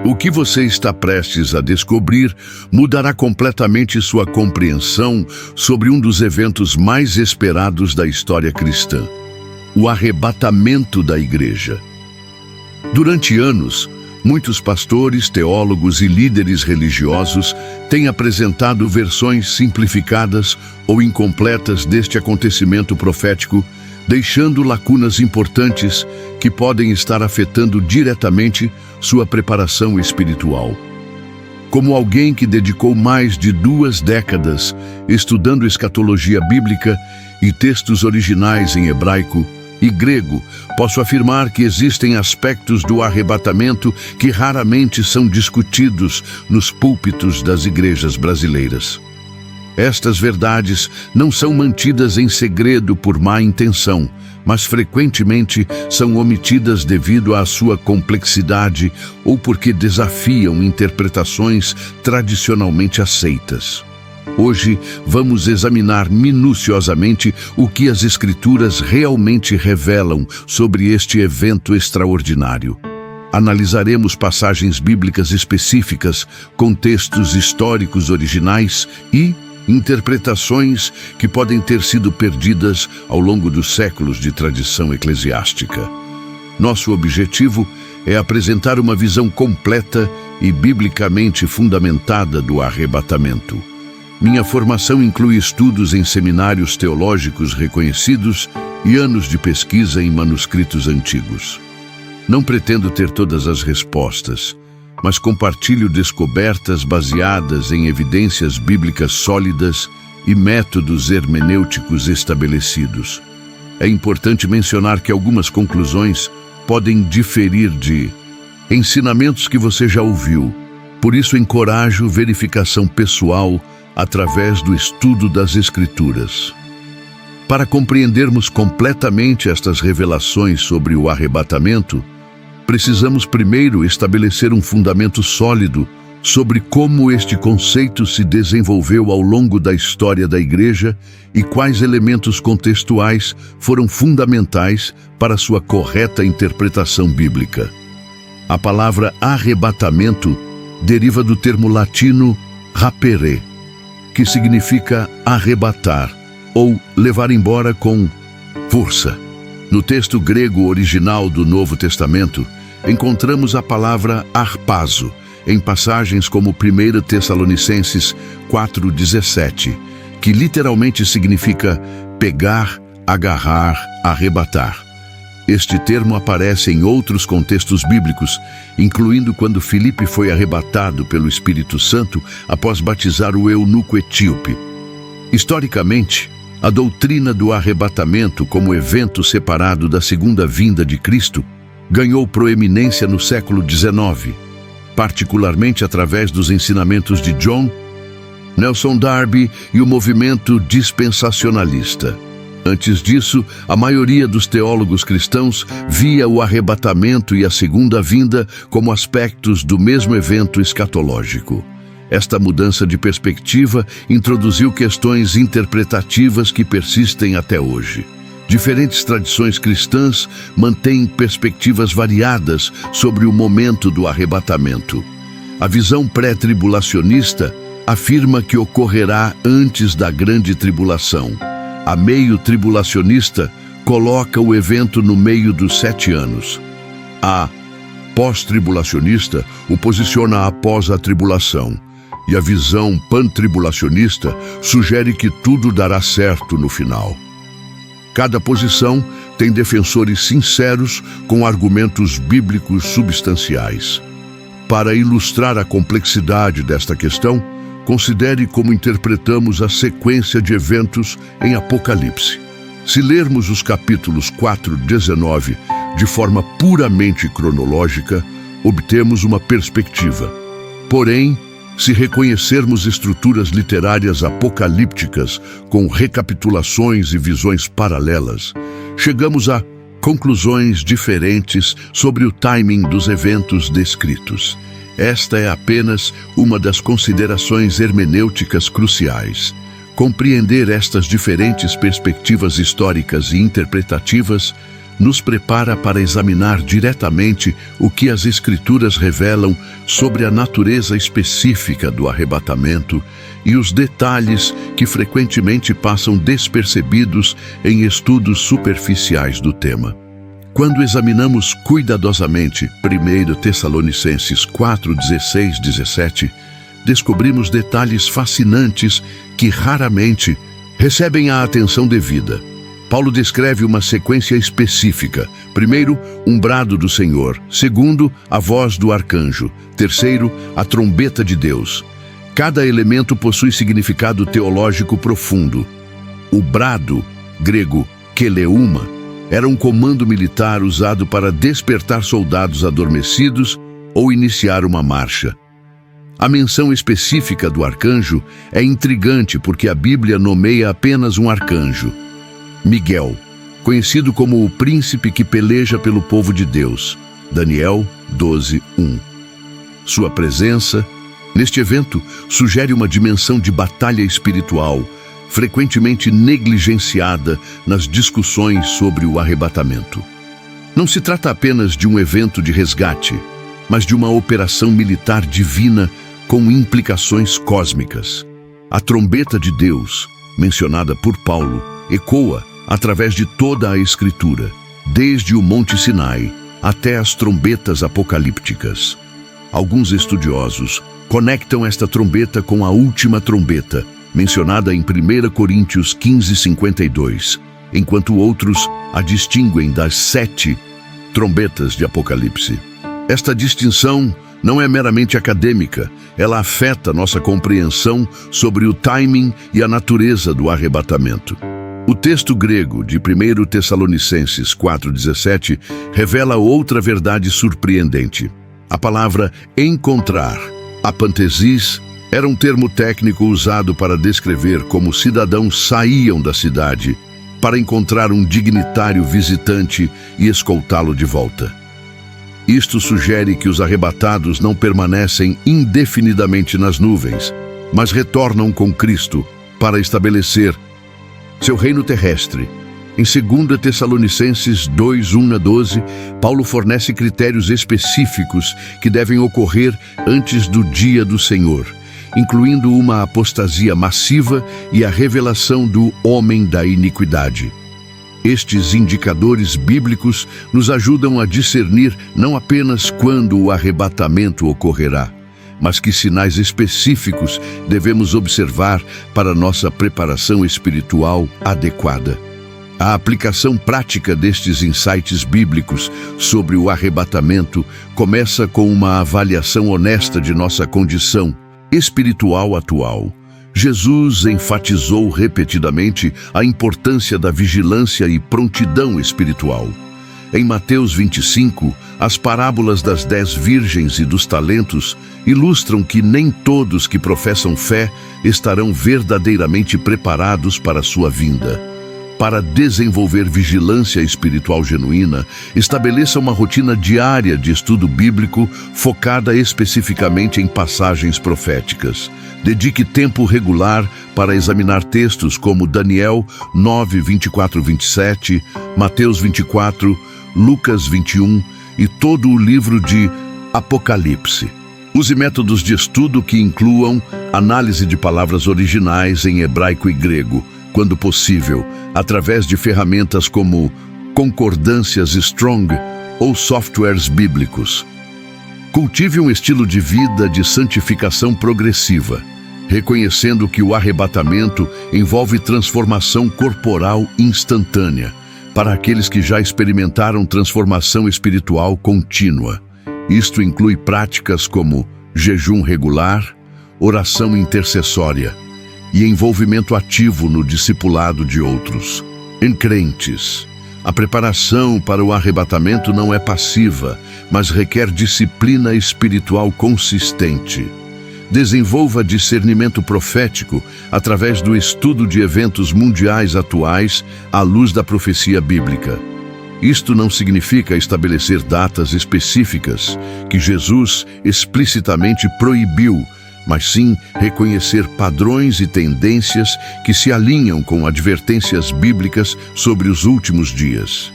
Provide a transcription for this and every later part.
O que você está prestes a descobrir mudará completamente sua compreensão sobre um dos eventos mais esperados da história cristã: o arrebatamento da igreja. Durante anos, muitos pastores, teólogos e líderes religiosos têm apresentado versões simplificadas ou incompletas deste acontecimento profético, deixando lacunas importantes que podem estar afetando diretamente sua preparação espiritual. Como alguém que dedicou mais de 2 décadas estudando escatologia bíblica e textos originais em hebraico e grego, posso afirmar que existem aspectos do arrebatamento que raramente são discutidos nos púlpitos das igrejas brasileiras. Estas verdades não são mantidas em segredo por má intenção, mas frequentemente são omitidas devido à sua complexidade ou porque desafiam interpretações tradicionalmente aceitas. Hoje, vamos examinar minuciosamente o que as Escrituras realmente revelam sobre este evento extraordinário. Analisaremos passagens bíblicas específicas, contextos históricos originais e interpretações que podem ter sido perdidas ao longo dos séculos de tradição eclesiástica. Nosso objetivo é apresentar uma visão completa e biblicamente fundamentada do arrebatamento. Minha formação inclui estudos em seminários teológicos reconhecidos e anos de pesquisa em manuscritos antigos. Não pretendo ter todas as respostas, mas compartilho descobertas baseadas em evidências bíblicas sólidas e métodos hermenêuticos estabelecidos. É importante mencionar que algumas conclusões podem diferir de ensinamentos que você já ouviu, por isso encorajo verificação pessoal através do estudo das Escrituras. Para compreendermos completamente estas revelações sobre o arrebatamento, precisamos primeiro estabelecer um fundamento sólido sobre como este conceito se desenvolveu ao longo da história da Igreja e quais elementos contextuais foram fundamentais para sua correta interpretação bíblica. A palavra arrebatamento deriva do termo latino rapere, que significa arrebatar ou levar embora com força. No texto grego original do Novo Testamento, encontramos a palavra harpazo, em passagens como 1 Tessalonicenses 4,17, que literalmente significa pegar, agarrar, arrebatar. Este termo aparece em outros contextos bíblicos, incluindo quando Filipe foi arrebatado pelo Espírito Santo após batizar o eunuco etíope. Historicamente, a doutrina do arrebatamento como evento separado da segunda vinda de Cristo ganhou proeminência no século XIX, particularmente através dos ensinamentos de John Nelson Darby e o movimento dispensacionalista. Antes disso, a maioria dos teólogos cristãos via o arrebatamento e a segunda vinda como aspectos do mesmo evento escatológico. Esta mudança de perspectiva introduziu questões interpretativas que persistem até hoje. Diferentes tradições cristãs mantêm perspectivas variadas sobre o momento do arrebatamento. A visão pré-tribulacionista afirma que ocorrerá antes da grande tribulação. A meio-tribulacionista coloca o evento no meio dos 7 anos. A pós-tribulacionista o posiciona após a tribulação. E a visão pantribulacionista sugere que tudo dará certo no final. Cada posição tem defensores sinceros com argumentos bíblicos substanciais. Para ilustrar a complexidade desta questão, considere como interpretamos a sequência de eventos em Apocalipse. Se lermos os capítulos 4 e 19 de forma puramente cronológica, obtemos uma perspectiva. Porém, se reconhecermos estruturas literárias apocalípticas com recapitulações e visões paralelas, chegamos a conclusões diferentes sobre o timing dos eventos descritos. Esta é apenas uma das considerações hermenêuticas cruciais. Compreender estas diferentes perspectivas históricas e interpretativas nos prepara para examinar diretamente o que as Escrituras revelam sobre a natureza específica do arrebatamento e os detalhes que frequentemente passam despercebidos em estudos superficiais do tema. Quando examinamos cuidadosamente 1 Tessalonicenses 4, 16, 17, descobrimos detalhes fascinantes que raramente recebem a atenção devida. Paulo descreve uma sequência específica. Primeiro, um brado do Senhor. Segundo, a voz do arcanjo. Terceiro, a trombeta de Deus. Cada elemento possui significado teológico profundo. O brado, grego keleuma, era um comando militar usado para despertar soldados adormecidos ou iniciar uma marcha. A menção específica do arcanjo é intrigante porque a Bíblia nomeia apenas um arcanjo, Miguel, conhecido como o príncipe que peleja pelo povo de Deus. Daniel 12, 1. Sua presença neste evento sugere uma dimensão de batalha espiritual, frequentemente negligenciada nas discussões sobre o arrebatamento. Não se trata apenas de um evento de resgate, mas de uma operação militar divina com implicações cósmicas. A trombeta de Deus, mencionada por Paulo, ecoa através de toda a Escritura, desde o Monte Sinai até as trombetas apocalípticas. Alguns estudiosos conectam esta trombeta com a última trombeta, mencionada em 1 Coríntios 15, 52, enquanto outros a distinguem das 7 trombetas de Apocalipse. Esta distinção não é meramente acadêmica, ela afeta nossa compreensão sobre o timing e a natureza do arrebatamento. O texto grego de 1 Tessalonicenses 4,17 revela outra verdade surpreendente. A palavra encontrar, apantesis, era um termo técnico usado para descrever como cidadãos saíam da cidade para encontrar um dignitário visitante e escoltá-lo de volta. Isto sugere que os arrebatados não permanecem indefinidamente nas nuvens, mas retornam com Cristo para estabelecer seu reino terrestre. Em 2 Tessalonicenses 2, 1 a 12, Paulo fornece critérios específicos que devem ocorrer antes do dia do Senhor, incluindo uma apostasia massiva e a revelação do homem da iniquidade. Estes indicadores bíblicos nos ajudam a discernir não apenas quando o arrebatamento ocorrerá, mas que sinais específicos devemos observar para nossa preparação espiritual adequada. A aplicação prática destes insights bíblicos sobre o arrebatamento começa com uma avaliação honesta de nossa condição espiritual atual. Jesus enfatizou repetidamente a importância da vigilância e prontidão espiritual. Em Mateus 25, as parábolas das 10 virgens e dos talentos ilustram que nem todos que professam fé estarão verdadeiramente preparados para a sua vinda. Para desenvolver vigilância espiritual genuína, estabeleça uma rotina diária de estudo bíblico focada especificamente em passagens proféticas. Dedique tempo regular para examinar textos como Daniel 9, 24, 27, Mateus 24, Lucas 21 e todo o livro de Apocalipse. Use métodos de estudo que incluam análise de palavras originais em hebraico e grego, quando possível, através de ferramentas como concordâncias Strong ou softwares bíblicos. Cultive um estilo de vida de santificação progressiva, reconhecendo que o arrebatamento envolve transformação corporal instantânea, para aqueles que já experimentaram transformação espiritual contínua. Isto inclui práticas como jejum regular, oração intercessória e envolvimento ativo no discipulado de outros. Em crentes, a preparação para o arrebatamento não é passiva, mas requer disciplina espiritual consistente. Desenvolva discernimento profético através do estudo de eventos mundiais atuais à luz da profecia bíblica. Isto não significa estabelecer datas específicas que Jesus explicitamente proibiu, mas sim reconhecer padrões e tendências que se alinham com advertências bíblicas sobre os últimos dias.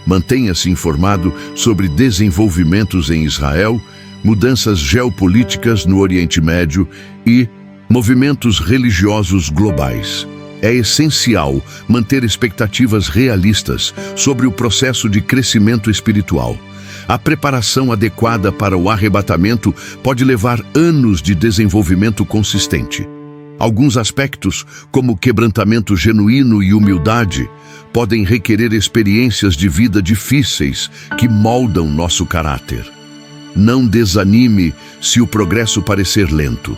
Mantenha-se informado sobre desenvolvimentos em Israel, mudanças geopolíticas no Oriente Médio e movimentos religiosos globais. É essencial manter expectativas realistas sobre o processo de crescimento espiritual. A preparação adequada para o arrebatamento pode levar anos de desenvolvimento consistente. Alguns aspectos, como quebrantamento genuíno e humildade, podem requerer experiências de vida difíceis que moldam nosso caráter. Não desanime se o progresso parecer lento.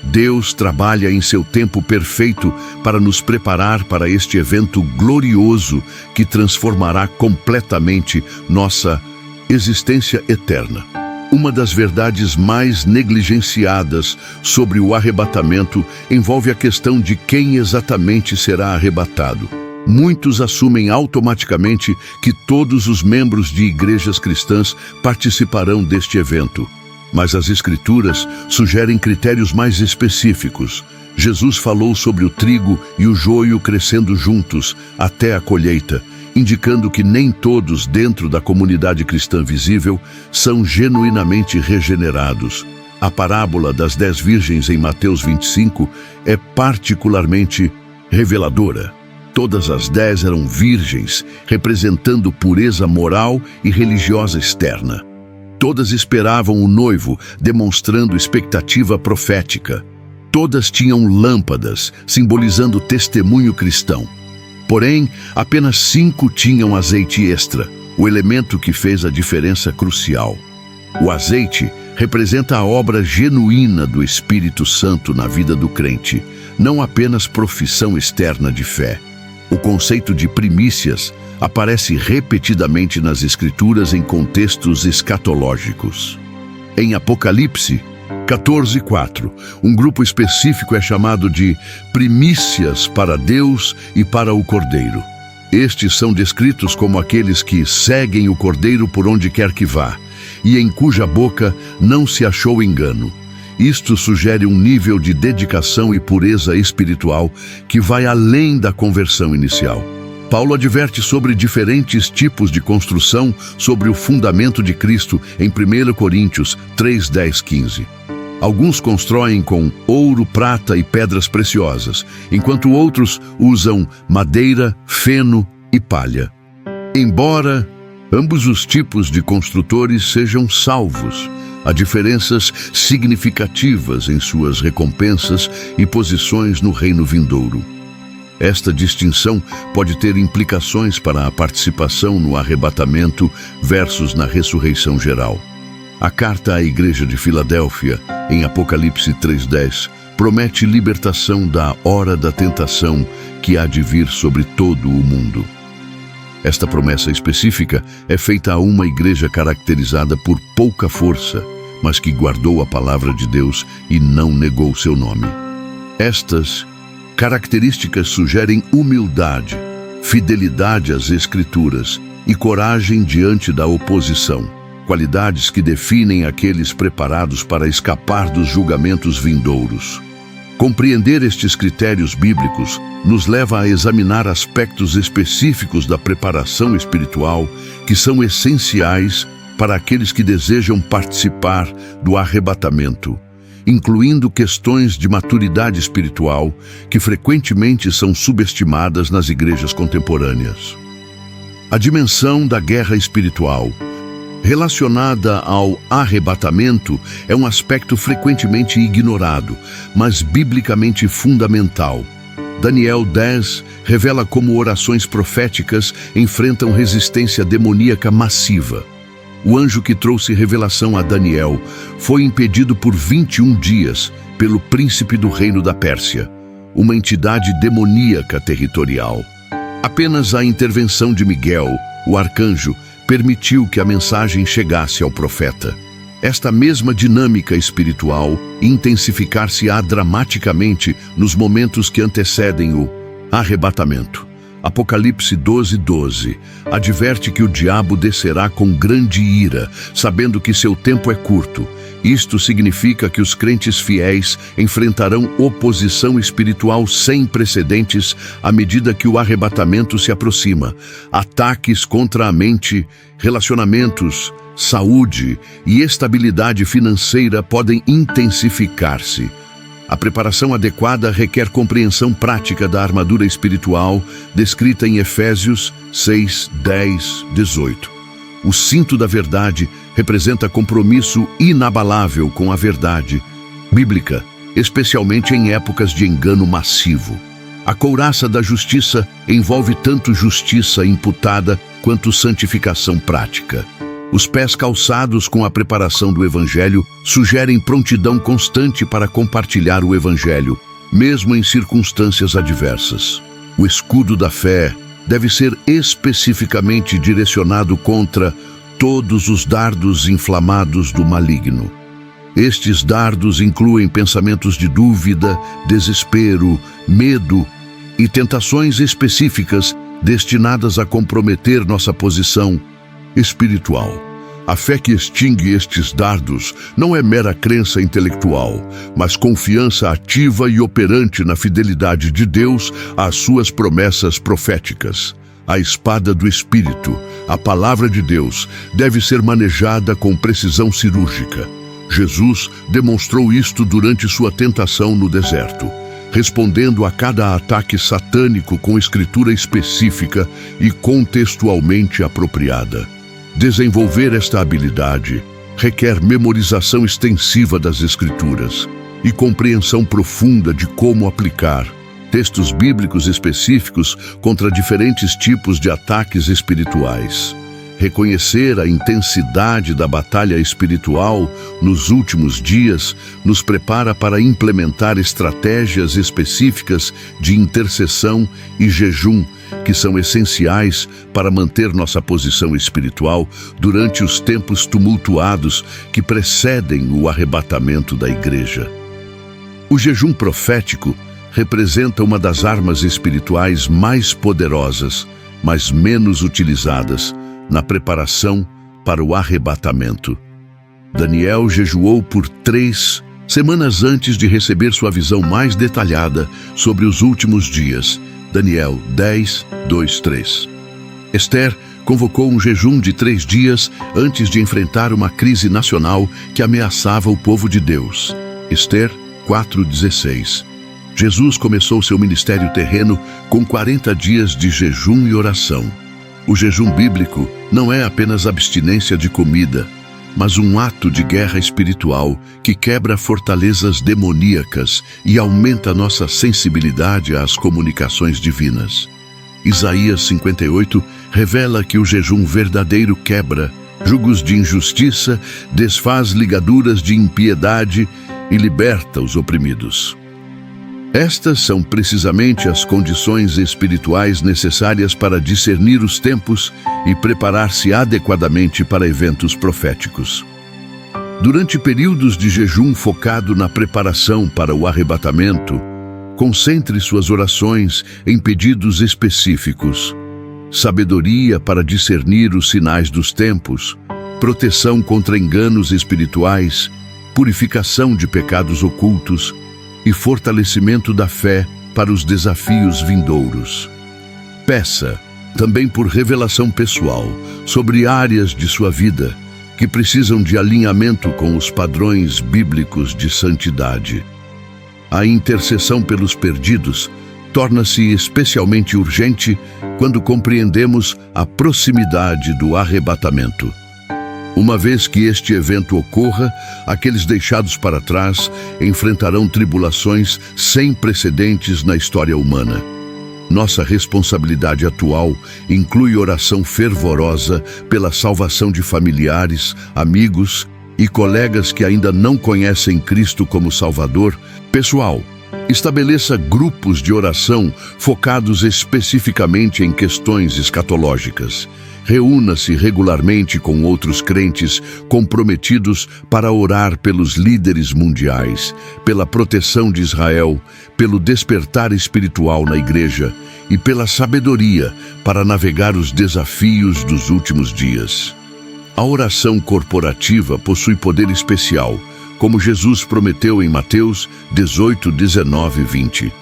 Deus trabalha em seu tempo perfeito para nos preparar para este evento glorioso que transformará completamente nossa existência eterna. Uma das verdades mais negligenciadas sobre o arrebatamento envolve a questão de quem exatamente será arrebatado. Muitos assumem automaticamente que todos os membros de igrejas cristãs participarão deste evento. Mas as Escrituras sugerem critérios mais específicos. Jesus falou sobre o trigo e o joio crescendo juntos até a colheita, indicando que nem todos dentro da comunidade cristã visível são genuinamente regenerados. A parábola das 10 virgens em Mateus 25 é particularmente reveladora. Todas as 10 eram virgens, representando pureza moral e religiosa externa. Todas esperavam o noivo, demonstrando expectativa profética. Todas tinham lâmpadas, simbolizando testemunho cristão. Porém, apenas 5 tinham azeite extra, o elemento que fez a diferença crucial. O azeite representa a obra genuína do Espírito Santo na vida do crente, não apenas profissão externa de fé. O conceito de primícias aparece repetidamente nas Escrituras em contextos escatológicos. Em Apocalipse 14:4, um grupo específico é chamado de primícias para Deus e para o Cordeiro. Estes são descritos como aqueles que seguem o Cordeiro por onde quer que vá, e em cuja boca não se achou engano. Isto sugere um nível de dedicação e pureza espiritual que vai além da conversão inicial. Paulo adverte sobre diferentes tipos de construção sobre o fundamento de Cristo em 1 Coríntios 3:10-15. Alguns constroem com ouro, prata e pedras preciosas, enquanto outros usam madeira, feno e palha. Embora ambos os tipos de construtores sejam salvos, há diferenças significativas em suas recompensas e posições no reino vindouro. Esta distinção pode ter implicações para a participação no arrebatamento versus na ressurreição geral. A carta à Igreja de Filadélfia, em Apocalipse 3:10, promete libertação da hora da tentação que há de vir sobre todo o mundo. Esta promessa específica é feita a uma igreja caracterizada por pouca força, mas que guardou a palavra de Deus e não negou seu nome. Estas características sugerem humildade, fidelidade às Escrituras e coragem diante da oposição, qualidades que definem aqueles preparados para escapar dos julgamentos vindouros. Compreender estes critérios bíblicos nos leva a examinar aspectos específicos da preparação espiritual que são essenciais para aqueles que desejam participar do arrebatamento, incluindo questões de maturidade espiritual que frequentemente são subestimadas nas igrejas contemporâneas. A dimensão da guerra espiritual relacionada ao arrebatamento é um aspecto frequentemente ignorado, mas biblicamente fundamental. Daniel 10 revela como orações proféticas enfrentam resistência demoníaca massiva. O anjo que trouxe revelação a Daniel foi impedido por 21 dias pelo príncipe do reino da Pérsia, uma entidade demoníaca territorial. Apenas a intervenção de Miguel, o arcanjo, permitiu que a mensagem chegasse ao profeta. Esta mesma dinâmica espiritual intensificar-se-á dramaticamente nos momentos que antecedem o arrebatamento. Apocalipse 12:12 adverte que o diabo descerá com grande ira, sabendo que seu tempo é curto. Isto significa que os crentes fiéis enfrentarão oposição espiritual sem precedentes à medida que o arrebatamento se aproxima. Ataques contra a mente, relacionamentos, saúde e estabilidade financeira podem intensificar-se. A preparação adequada requer compreensão prática da armadura espiritual descrita em Efésios 6:10-18. O cinto da verdade representa compromisso inabalável com a verdade bíblica, especialmente em épocas de engano massivo. A couraça da justiça envolve tanto justiça imputada quanto santificação prática. Os pés calçados com a preparação do Evangelho sugerem prontidão constante para compartilhar o Evangelho, mesmo em circunstâncias adversas. O escudo da fé deve ser especificamente direcionado contra todos os dardos inflamados do maligno. Estes dardos incluem pensamentos de dúvida, desespero, medo e tentações específicas destinadas a comprometer nossa posição espiritual. A fé que extingue estes dardos não é mera crença intelectual, mas confiança ativa e operante na fidelidade de Deus às suas promessas proféticas. A espada do Espírito, a palavra de Deus, deve ser manejada com precisão cirúrgica. Jesus demonstrou isto durante sua tentação no deserto, respondendo a cada ataque satânico com escritura específica e contextualmente apropriada. Desenvolver esta habilidade requer memorização extensiva das Escrituras e compreensão profunda de como aplicar textos bíblicos específicos contra diferentes tipos de ataques espirituais. Reconhecer a intensidade da batalha espiritual nos últimos dias nos prepara para implementar estratégias específicas de intercessão e jejum que são essenciais para manter nossa posição espiritual durante os tempos tumultuados que precedem o arrebatamento da igreja. O jejum profético representa uma das armas espirituais mais poderosas, mas menos utilizadas, na preparação para o arrebatamento. Daniel jejuou por 3 semanas antes de receber sua visão mais detalhada sobre os últimos dias. Daniel 10:2-3. Esther convocou um jejum de 3 dias antes de enfrentar uma crise nacional que ameaçava o povo de Deus. Esther 4:16. Jesus começou seu ministério terreno com 40 dias de jejum e oração. O jejum bíblico não é apenas abstinência de comida, mas um ato de guerra espiritual que quebra fortalezas demoníacas e aumenta nossa sensibilidade às comunicações divinas. Isaías 58 revela que o jejum verdadeiro quebra jugos de injustiça, desfaz ligaduras de impiedade e liberta os oprimidos. Estas são precisamente as condições espirituais necessárias para discernir os tempos e preparar-se adequadamente para eventos proféticos. Durante períodos de jejum focado na preparação para o arrebatamento, concentre suas orações em pedidos específicos: sabedoria para discernir os sinais dos tempos, proteção contra enganos espirituais, purificação de pecados ocultos e fortalecimento da fé para os desafios vindouros. Peça também por revelação pessoal sobre áreas de sua vida que precisam de alinhamento com os padrões bíblicos de santidade. A intercessão pelos perdidos torna-se especialmente urgente quando compreendemos a proximidade do arrebatamento. Uma vez que este evento ocorra, aqueles deixados para trás enfrentarão tribulações sem precedentes na história humana. Nossa responsabilidade atual inclui oração fervorosa pela salvação de familiares, amigos e colegas que ainda não conhecem Cristo como Salvador. Pessoal, estabeleça grupos de oração focados especificamente em questões escatológicas. Reúna-se regularmente com outros crentes comprometidos para orar pelos líderes mundiais, pela proteção de Israel, pelo despertar espiritual na igreja e pela sabedoria para navegar os desafios dos últimos dias. A oração corporativa possui poder especial, como Jesus prometeu em Mateus 18, 19 e 20.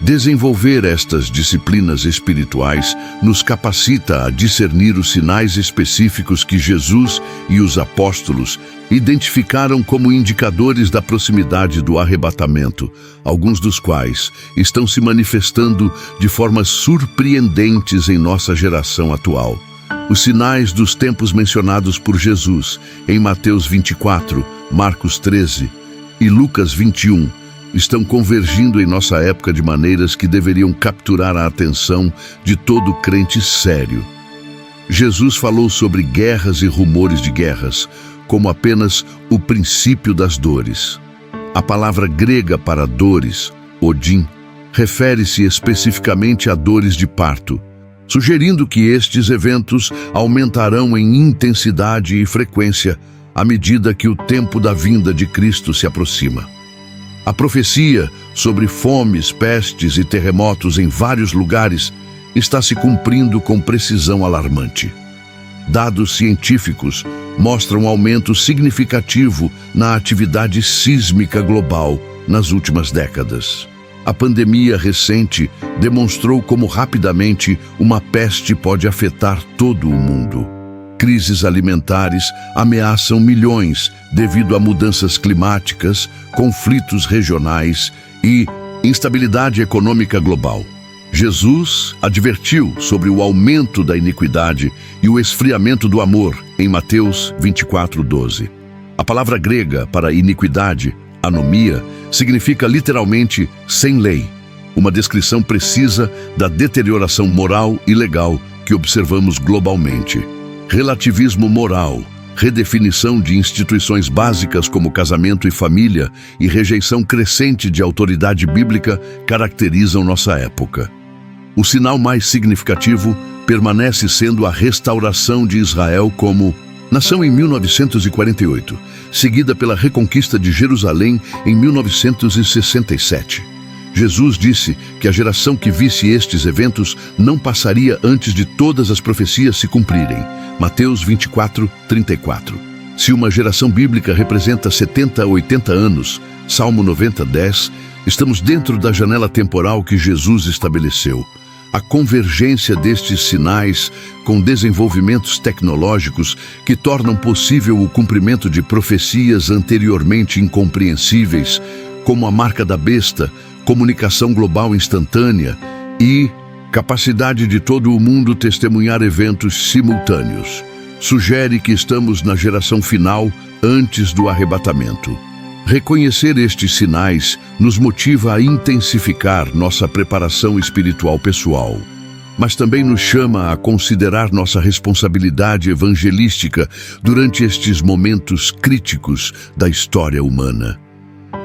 Desenvolver estas disciplinas espirituais nos capacita a discernir os sinais específicos que Jesus e os apóstolos identificaram como indicadores da proximidade do arrebatamento, alguns dos quais estão se manifestando de formas surpreendentes em nossa geração atual. Os sinais dos tempos mencionados por Jesus em Mateus 24, Marcos 13 e Lucas 21 estão convergindo em nossa época de maneiras que deveriam capturar a atenção de todo crente sério. Jesus falou sobre guerras e rumores de guerras como apenas o princípio das dores. A palavra grega para dores, Odin, refere-se especificamente a dores de parto, sugerindo que estes eventos aumentarão em intensidade e frequência à medida que o tempo da vinda de Cristo se aproxima. A profecia sobre fomes, pestes e terremotos em vários lugares está se cumprindo com precisão alarmante. Dados científicos mostram um aumento significativo na atividade sísmica global nas últimas décadas. A pandemia recente demonstrou como rapidamente uma peste pode afetar todo o mundo. Crises alimentares ameaçam milhões devido a mudanças climáticas, conflitos regionais e instabilidade econômica global. Jesus advertiu sobre o aumento da iniquidade e o esfriamento do amor em Mateus 24:12. A palavra grega para iniquidade, anomia, significa literalmente sem lei, uma descrição precisa da deterioração moral e legal que observamos globalmente. Relativismo moral, redefinição de instituições básicas como casamento e família e rejeição crescente de autoridade bíblica caracterizam nossa época. O sinal mais significativo permanece sendo a restauração de Israel como nação em 1948, seguida pela reconquista de Jerusalém em 1967. Jesus disse que a geração que visse estes eventos não passaria antes de todas as profecias se cumprirem. Mateus 24, 34. Se uma geração bíblica representa 70 a 80 anos, Salmo 90, 10, estamos dentro da janela temporal que Jesus estabeleceu. A convergência destes sinais com desenvolvimentos tecnológicos que tornam possível o cumprimento de profecias anteriormente incompreensíveis, como a marca da besta, comunicação global instantânea e capacidade de todo o mundo testemunhar eventos simultâneos, sugere que estamos na geração final antes do arrebatamento. Reconhecer estes sinais nos motiva a intensificar nossa preparação espiritual pessoal, mas também nos chama a considerar nossa responsabilidade evangelística durante estes momentos críticos da história humana.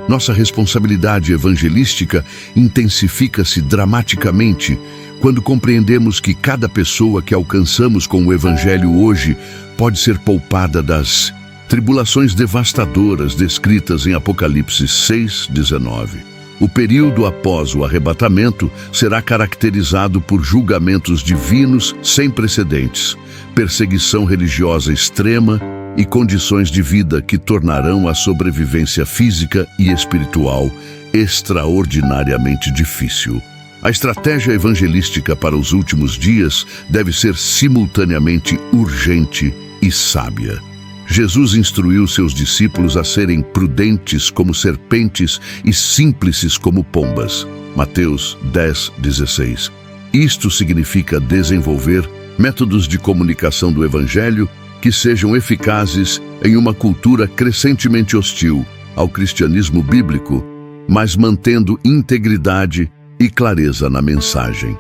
Nossa responsabilidade evangelística intensifica-se dramaticamente quando compreendemos que cada pessoa que alcançamos com o Evangelho hoje pode ser poupada das tribulações devastadoras descritas em Apocalipse 6:19. O período após o arrebatamento será caracterizado por julgamentos divinos sem precedentes, perseguição religiosa extrema e condições de vida que tornarão a sobrevivência física e espiritual extraordinariamente difícil. A estratégia evangelística para os últimos dias deve ser simultaneamente urgente e sábia. Jesus instruiu seus discípulos a serem prudentes como serpentes e simples como pombas. Mateus 10:16. Isto significa desenvolver métodos de comunicação do Evangelho que sejam eficazes em uma cultura crescentemente hostil ao cristianismo bíblico, mas mantendo integridade e clareza na mensagem.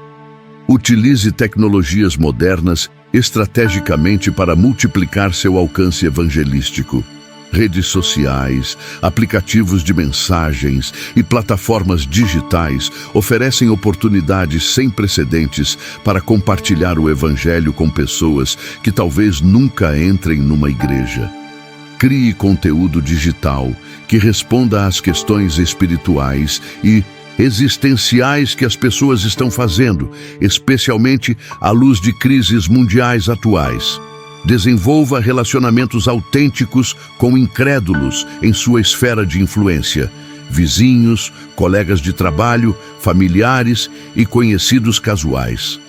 Utilize tecnologias modernas estrategicamente para multiplicar seu alcance evangelístico. Redes sociais, aplicativos de mensagens e plataformas digitais oferecem oportunidades sem precedentes para compartilhar o Evangelho com pessoas que talvez nunca entrem numa igreja. Crie conteúdo digital que responda às questões espirituais e existenciais que as pessoas estão fazendo, especialmente à luz de crises mundiais atuais. Desenvolva relacionamentos autênticos com incrédulos em sua esfera de influência, vizinhos, colegas de trabalho, familiares e conhecidos casuais.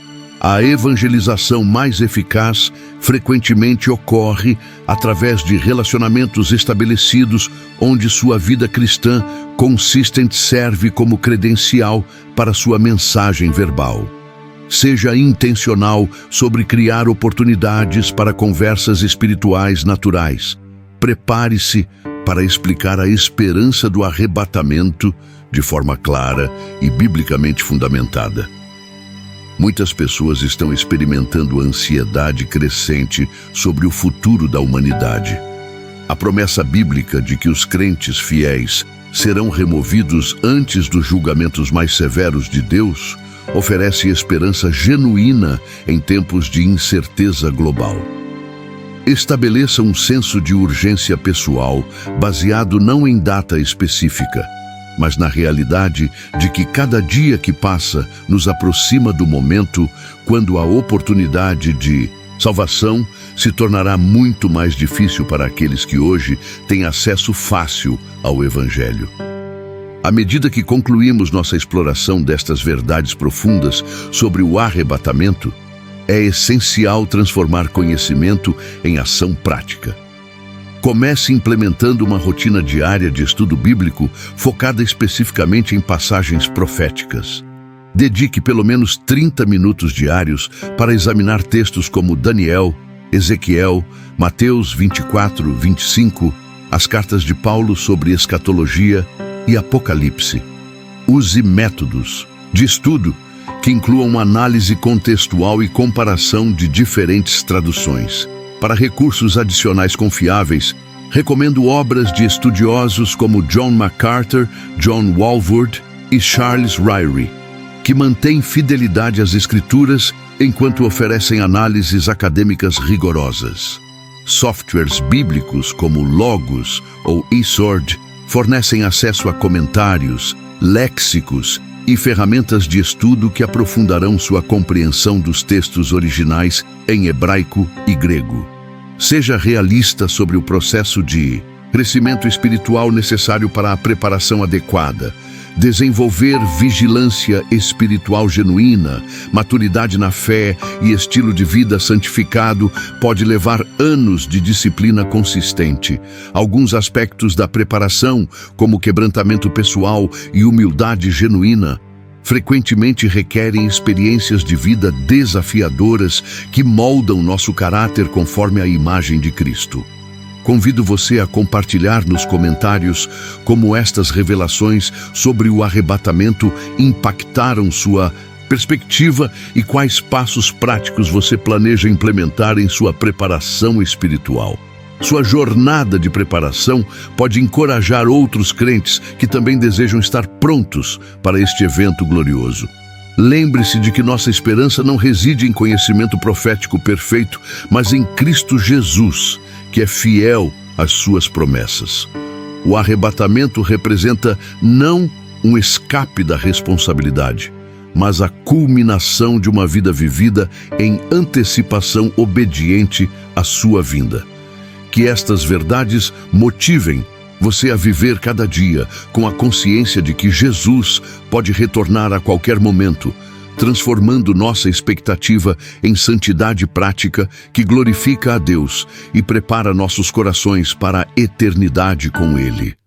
A evangelização mais eficaz frequentemente ocorre através de relacionamentos estabelecidos onde sua vida cristã consistente serve como credencial para sua mensagem verbal. Seja intencional sobre criar oportunidades para conversas espirituais naturais. Prepare-se para explicar a esperança do arrebatamento de forma clara e biblicamente fundamentada. Muitas pessoas estão experimentando ansiedade crescente sobre o futuro da humanidade. A promessa bíblica de que os crentes fiéis serão removidos antes dos julgamentos mais severos de Deus oferece esperança genuína em tempos de incerteza global. Estabeleça um senso de urgência pessoal baseado não em data específica, mas na realidade de que cada dia que passa nos aproxima do momento quando a oportunidade de salvação se tornará muito mais difícil para aqueles que hoje têm acesso fácil ao Evangelho. À medida que concluímos nossa exploração destas verdades profundas sobre o arrebatamento, é essencial transformar conhecimento em ação prática. Comece implementando uma rotina diária de estudo bíblico focada especificamente em passagens proféticas. Dedique pelo menos 30 minutos diários para examinar textos como Daniel, Ezequiel, Mateus 24, 25, as cartas de Paulo sobre escatologia e Apocalipse. Use métodos de estudo que incluam análise contextual e comparação de diferentes traduções. Para recursos adicionais confiáveis, recomendo obras de estudiosos como John MacArthur, John Walvoord e Charles Ryrie, que mantêm fidelidade às Escrituras enquanto oferecem análises acadêmicas rigorosas. Softwares bíblicos como Logos ou eSword fornecem acesso a comentários, léxicos e ferramentas de estudo que aprofundarão sua compreensão dos textos originais em hebraico e grego. Seja realista sobre o processo de crescimento espiritual necessário para a preparação adequada. Desenvolver vigilância espiritual genuína, maturidade na fé e estilo de vida santificado pode levar anos de disciplina consistente. Alguns aspectos da preparação, como quebrantamento pessoal e humildade genuína, frequentemente requerem experiências de vida desafiadoras que moldam nosso caráter conforme a imagem de Cristo. Convido você a compartilhar nos comentários como estas revelações sobre o arrebatamento impactaram sua perspectiva e quais passos práticos você planeja implementar em sua preparação espiritual. Sua jornada de preparação pode encorajar outros crentes que também desejam estar prontos para este evento glorioso. Lembre-se de que nossa esperança não reside em conhecimento profético perfeito, mas em Cristo Jesus, que é fiel às suas promessas. O arrebatamento representa não um escape da responsabilidade, mas a culminação de uma vida vivida em antecipação obediente à sua vinda. Que estas verdades motivem você a viver cada dia com a consciência de que Jesus pode retornar a qualquer momento, transformando nossa expectativa em santidade prática que glorifica a Deus e prepara nossos corações para a eternidade com Ele.